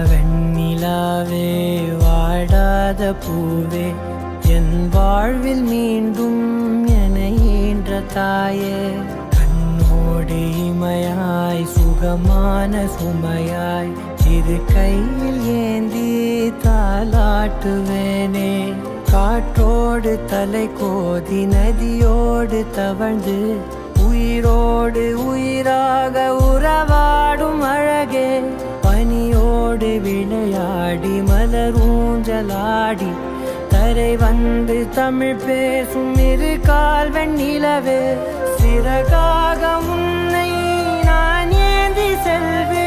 வெண்ணிலாவே வாடாத பூவே என் வாழ்வில் மீண்டும் என ஈன்ற தாயே கண்ணோடு இமையாய் சுகமான சுமையாய் இது கையில் ஏந்தி தாலாட்டுவேனே காற்றோடு தலை கோதி நதியோடு தவழ்ந்து உயிரோடு உயிராக உறவாடும் அழகே பனியோடு விளையாடி மலரூஞ்சலாடி தரை வந்து தமிழ் பேசும் இரு கால் வெண்ணிலவே சிறகாக உன்னை நான் ஏந்தி செல்வேன்.